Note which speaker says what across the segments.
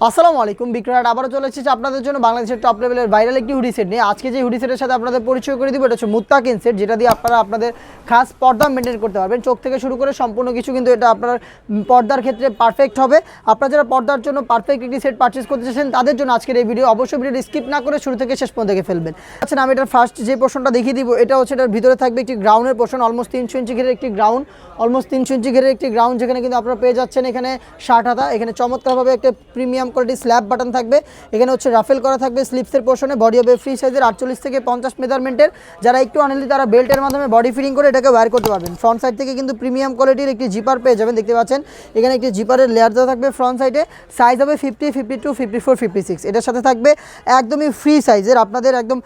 Speaker 1: আসসালামু আলাইকুম, বিক্রয় আবারও চলে এসেছে আপনাদের জন্য বাংলাদেশের টপ লেভেলের ভাইরাল একটি হুডি সেট নিয়ে। আজকে যে হুডি সেটের সাথে আপনাদের পরিচয় করে দিব এটা হচ্ছে মুত্তাকিন সেট, যেটা দিয়ে আপনারা আপনাদের খাস পর্দা মেনটেন করতে পারবেন। চোখ থেকে শুরু করে সম্পূর্ণ কিছু কিন্তু এটা আপনার পর্দার ক্ষেত্রে পারফেক্ট হবে। আপনারা যারা পর্দার জন্য পারফেক্ট একটি সেট পারচেস করতে চাচ্ছেন তাদের জন্য আজকের এই ভিডিও। অবশ্যই ভিডিওটি স্কিপ না করে শুরু থেকে শেষ পর্যন্ত দেখে ফেলবেন। আচ্ছা, আমি এটার ফার্স্ট যে পোর্শনটা দেখিয়ে দিব, এটা হচ্ছে এটার ভিতরে থাকবে একটি গ্রাউন্ডের পোর্শন, অলমোস্ট 300 ইঞ্চি ঘেরের একটি গ্রাউন্ড, একটি গ্রাউন্ড, যেখানে কিন্তু আপনারা পেয়ে যাচ্ছেন এখানে 60 হাতা। এখানে চমৎকারভাবে একটা প্রিমিয়াম কোয়ালিটি স্ল্যাব বাটন থাকবে। এখানে হচ্ছে রাফেল করা থাকবে স্লিপসের পোর্শনে। বডি হবে ফ্রি সাইজের 48 থেকে 50 মেজারমেন্টের। যারা একটু আনহেলদি তারা বেল্টের মাধ্যমে বডি ফিটিং করে এটাকে ওয়্যার করতে পারবেন। ফ্রন্ট সাইড থেকে কিন্তু প্রিমিয়াম কোয়ালিটির একটি জিপার পেয়ে যাবেন। দেখতে পাচ্ছেন এখানে একটি জিপারের লেয়ার দেওয়া থাকবে ফ্রন্ট সাইডে। সাইজ হবে 50, 52, 54, 56। এটার সাথে থাকবে একদমই ফ্রি সাইজের, আপনাদের একদম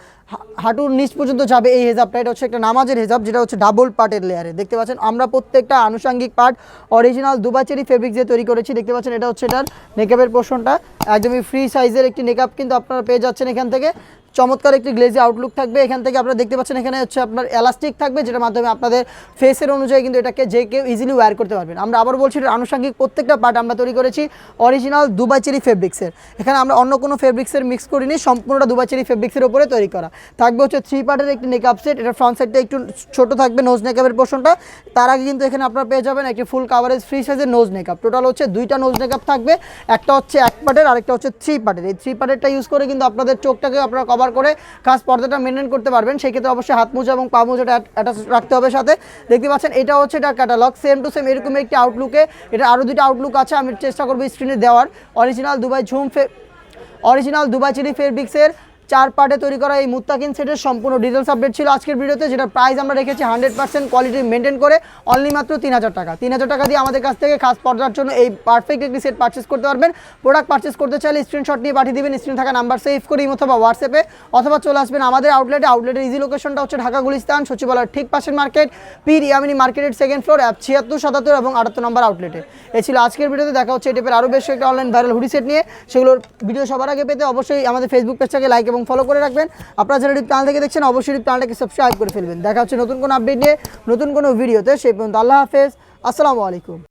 Speaker 1: হাঁটুর নিচ পর্যন্ত যাবে এই হেজাবটা। এটা হচ্ছে একটা নামাজের হেজাব, যেটা হচ্ছে ডাবল পার্টের লেয়ারে। দেখতে পাচ্ছেন আমরা প্রত্যেকটা আনুষঙ্গিক part original Dubai cherry fabric দিয়ে তৈরি করেছি। দেখতে পাচ্ছেন এটা হচ্ছে এটার নেকআপের পোর্শনটা, একদমই ফ্রি সাইজের একটি নেকআপ কিন্তু আপনারা পেয়ে যাচ্ছেন এখান থেকে। চমৎকার একটি গ্লেজি আউটলুক থাকবে এখান থেকে। আপনারা দেখতে পাচ্ছেন এখানে হচ্ছে আপনার এলাস্টিক থাকবে, যেটার মাধ্যমে আপনাদের ফেসের অনুযায়ী কিন্তু এটাকে যে কেউ ইজিলি ওয়্যার করতে পারবেন। আমরা আবার বলছি, এটার আনুষঙ্গিক প্রত্যেকটা পার্ট আমরা তৈরি করেছি অরিজিনাল দুবাই চেরি ফেব্রিক্সের। এখানে আমরা অন্য কোনো ফেব্রিক্সের মিক্স করিনি, সম্পূর্ণটা দুবাই চেরি ফেব্রিক্সের উপরে তৈরি করা। থাকবে হচ্ছে 3 পার্টের একটি নেকআপ সেট। এটার ফ্রন্ট সাইডটা একটু ছোট থাকবে, নোজ নেকআপের পোর্শনটা। তার আগে কিন্তু এখানে আপনারা পেয়ে যাবেন একটি ফুল কাভারেজ ফ্রি সাইজের নোজ নেকআপ। টোটাল হচ্ছে 2টা নোজ নেকআপ থাকবে, একটা হচ্ছে 1 পার্টের, আরেকটা হচ্ছে 3 পার্টের। এই 3 পার্টেরটা ইউজ করে কিন্তু আপনাদের চোখটাকে আপনারা কভার করে খাস পর্দাটা মেনটেন করতে পারবেন। সেই ক্ষেত্রে অবশ্যই হাত মোজা এবং পা মোজাটা অ্যাটাচ রাখতে হবে সাথে। দেখতে পাচ্ছেন এটা হচ্ছে এটার ক্যাটালগ, সেম টু সেম এরকম একটি আউটলুকে। এটা আরও 2টা আউটলুক আছে, আমি চেষ্টা করবো স্ক্রিনে দেওয়ার। অরিজিনাল দুবাই চেরি ফেব্রিক্সের 4 পার্টে তৈরি করা এই মুত্তাকিন সেটের সম্পূর্ণ ডিটেলস আপডেট ছিল আজকের ভিডিওতে, যেটা প্রাইস আমরা রেখেছি 100% কোয়ালিটি মেনটেন করে অনলি মাত্র 3000 টাকা। 3000 টাকা দিয়ে আমাদের কাছ থেকে খাস পর্দার জন্য এই পারফেক্ট একটি সেট পারচেস করতে পারবেন। প্রোডাক্ট পারচেস করতে চাইলে স্ক্রিনশট নিয়ে পাঠিয়ে দিবেন, স্ক্রিনে থাকা নাম্বার সেভ করে অথবা হোয়াটসঅ্যাপে, অথবা চলে আসবেন আমাদের আউটলেটের ইজি লোকেশনটা হচ্ছে ঢাকা গুলিস্তান সচিবালয়ের ঠিক পাশের মার্কেট, পীর ইয়ামিনী মার্কেটের 2nd ফ্লোর, 76, 77 এবং 78 নম্বর আউটলেটে। এই ছিল আজকের ভিডিওতে। দেখা হচ্ছে এই টাইপের আরও বেশ একটা অনলাইন ভাইরাল হুডি সেট নিয়ে। সেগুলোর ভিডিও সবার আগে পেতে অবশ্যই আমাদের ফেসবুক পেজটাকে লাইক এবং ফলো করে রাখবেন। আপনারা যারা ইউটিউব চ্যানেল থেকে দেখছেন অবশ্যই ইউটিউব চ্যানেলটাকে সাবস্ক্রাইব করে ফেলবেন। দেখা হচ্ছে নতুন কোনো আপডেট নিয়ে নতুন কোনো ভিডিওতে। সেই পর্যন্ত আল্লাহ হাফেজ, আসসালামু আলাইকুম।